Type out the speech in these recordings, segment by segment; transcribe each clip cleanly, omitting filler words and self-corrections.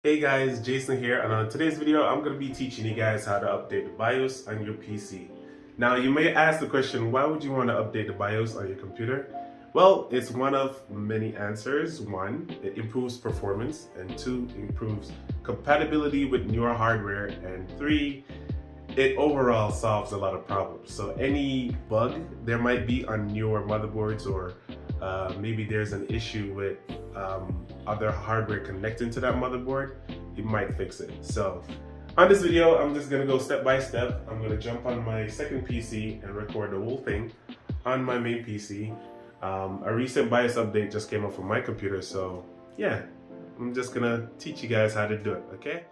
Hey guys, Jason here, and on today's video I'm going to be teaching you guys how to update the BIOS on your PC. Now you may ask the question, why would you want to update the BIOS on your computer? Well, it's one of many answers. One, it improves performance, and two, improves compatibility with newer hardware, and three, it overall solves a lot of problems. So any bug there might be on newer motherboards, or maybe there's an issue with other hardware connecting to that motherboard, it might fix it. So on this video, I'm just gonna go step by step. I'm gonna jump on my second PC and record the whole thing on my main PC. A recent BIOS update just came up on my computer, so yeah, I'm just gonna teach you guys how to do it, okay?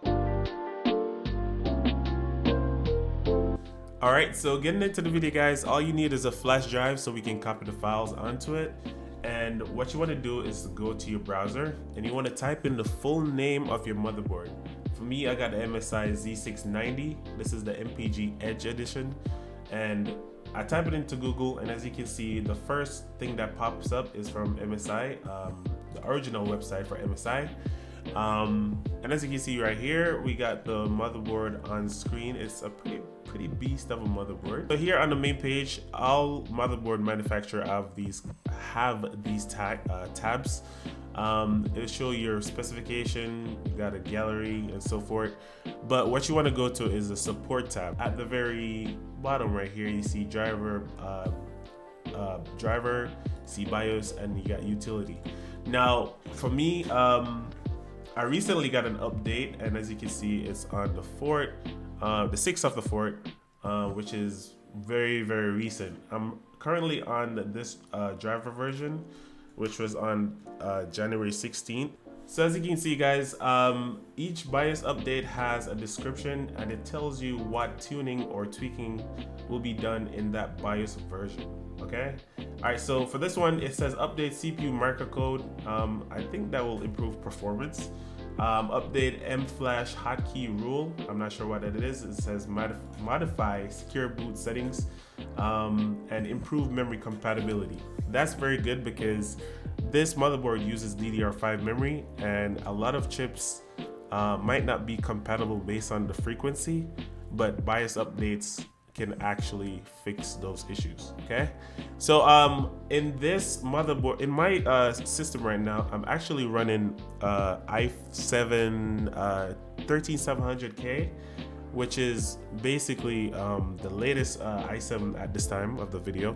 Alright, so getting into the video guys, all you need is a flash drive so we can copy the files onto it. And what you want to do is to go to your browser and you want to type in the full name of your motherboard. For me, I got the MSI Z690. This is the MPG Edge edition. And I type it into Google, and as you can see, the first thing that pops up is from MSI, the original website for MSI. And as you can see right here, we got the motherboard on screen. It's a pretty beast of a motherboard. So here on the main page, all motherboard manufacturers have these tabs. It'll show your specification, you got a gallery and so forth. But what you want to go to is the support tab. At the very bottom right here, you see driver, see BIOS, and you got utility. Now for me, I recently got an update, and as you can see, it's on the Fort, the 6th of the Fort, which is very recent. I'm currently on this driver version, which was on January 16th. So as you can see guys, each BIOS update has a description, and it tells you what tuning or tweaking will be done in that BIOS version. Okay. Alright, so for this one, it says update CPU microcode. I think that will improve performance. Update M-Flash hotkey rule. I'm not sure what that is. It says modify secure boot settings and improve memory compatibility. That's very good because this motherboard uses DDR5 memory, and a lot of chips might not be compatible based on the frequency, but BIOS updates can actually fix those issues. Okay, so in this motherboard, in my system right now, I'm actually running i7 13700K, which is basically the latest i7 at this time of the video.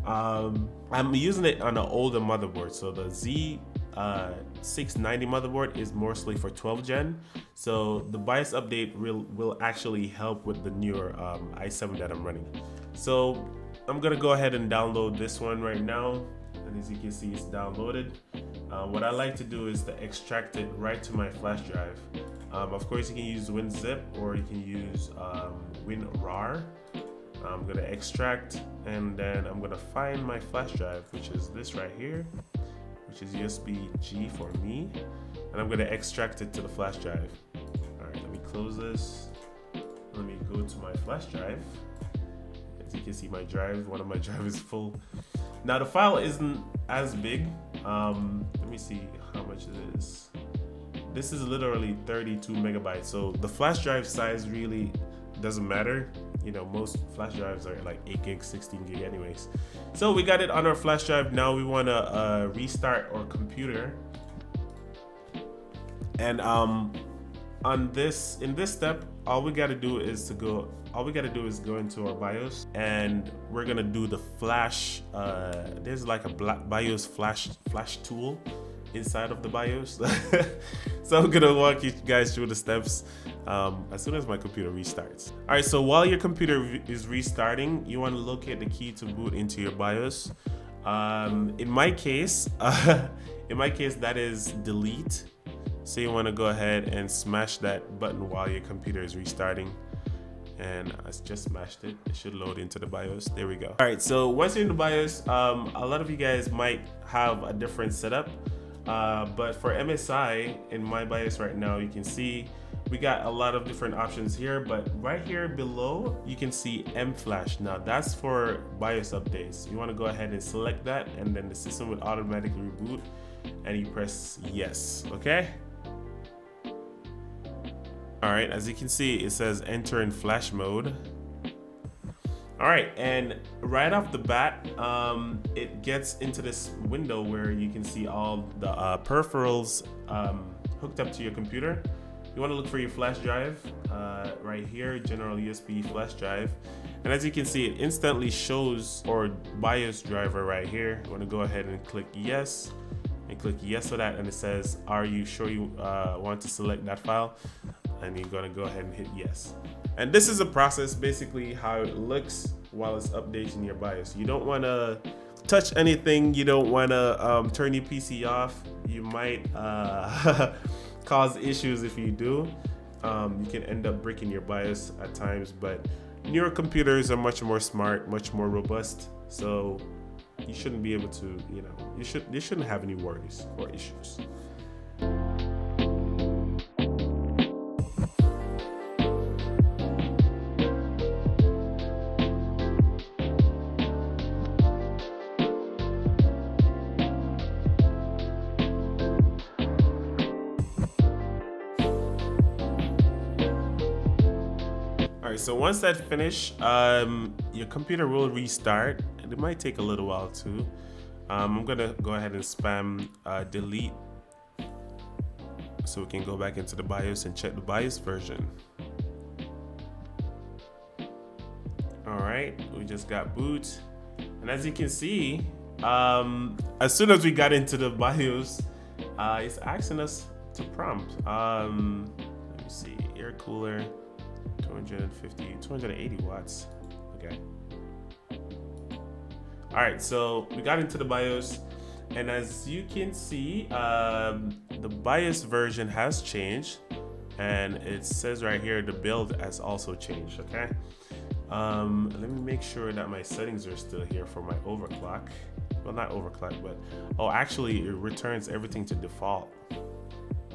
I'm using it on an older motherboard, so the Z690 motherboard is mostly for 12 gen, so the BIOS update will actually help with the newer i7 that I'm running. So I'm gonna go ahead and download this one right now, and as you can see, it's downloaded. What I like to do is to extract it right to my flash drive. Of course, you can use WinZip or you can use WinRAR. I'm gonna extract, and then I'm gonna find my flash drive, which is this right here, which is USB-G for me, and I'm gonna extract it to the flash drive. All right, let me close this. Let me go to my flash drive. As you can see, my drive, one of my drives is full. Now the file isn't as big. Let me see how much it is. This is literally 32 megabytes. So the flash drive size really doesn't matter. You know, most flash drives are like 8 gig, 16 gig anyways. So we got it on our flash drive. Now we want to restart our computer. And in this step, all we got to do is go into our BIOS, and we're gonna do the flash. There's like a BIOS flash tool inside of the BIOS. So I'm gonna walk you guys through the steps as soon as my computer restarts. All right, so while your computer is restarting, you want to locate the key to boot into your BIOS. In my case, that is delete. So you want to go ahead and smash that button while your computer is restarting. And I just smashed it. It should load into the BIOS. There we go. All right, so once you're in the BIOS, a lot of you guys might have a different setup. But for MSI, in my BIOS right now, you can see we got a lot of different options here, but right here below, you can see M-Flash. Now that's for BIOS updates. You want to go ahead and select that, and then the system will automatically reboot, and you press yes, okay? All right, as you can see, it says enter in flash mode. All right, and right off the bat, it gets into this window where you can see all the peripherals hooked up to your computer. You want to look for your flash drive right here, general USB flash drive. And as you can see, it instantly shows our BIOS driver right here. You want to go ahead and click yes, and click yes for that, and it says, are you sure you want to select that file? And you're going to go ahead and hit yes. And this is a process, basically how it looks while it's updating your BIOS. You don't want to touch anything. You don't want to turn your PC off. You might cause issues if you do. You can end up breaking your BIOS at times, but newer computers are much more smart, much more robust. So you shouldn't be able to, you shouldn't have any worries or issues. Alright, so once that finishes, your computer will restart, and it might take a little while too. I'm gonna go ahead and spam delete so we can go back into the BIOS and check the BIOS version. Alright, we just got boot, and as you can see, as soon as we got into the BIOS, it's asking us to prompt. Let me see, air cooler. 280 watts. Okay. All right, so we got into the BIOS, and as you can see, the BIOS version has changed, and it says right here the build has also changed. Okay. Let me make sure that my settings are still here for my overclock. Well, not overclock, but actually, it returns everything to default.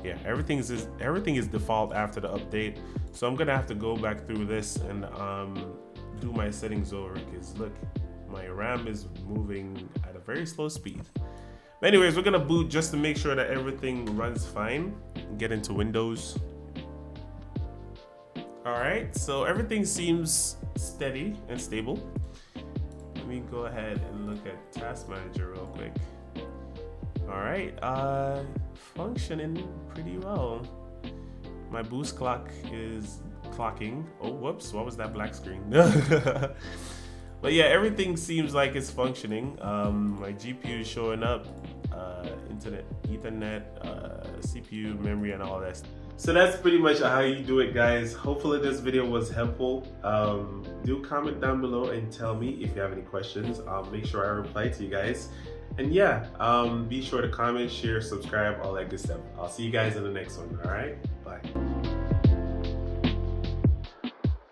Yeah, everything is default after the update. So I'm gonna have to go back through this and do my settings over, because look, my RAM is moving at a very slow speed. But anyways, we're gonna boot just to make sure that everything runs fine. Get into Windows. All right, so everything seems steady and stable. Let me go ahead and look at Task Manager real quick. All right, functioning pretty well. My boost clock is clocking. Oh, whoops, what was that black screen? But yeah, everything seems like it's functioning. My GPU is showing up, internet, Ethernet, CPU, memory, and all that. So that's pretty much how you do it, guys. Hopefully this video was helpful. Do comment down below and tell me if you have any questions. I'll make sure I reply to you guys. And yeah, be sure to comment, share, subscribe, all that good stuff. I'll see you guys in the next one. All right, bye.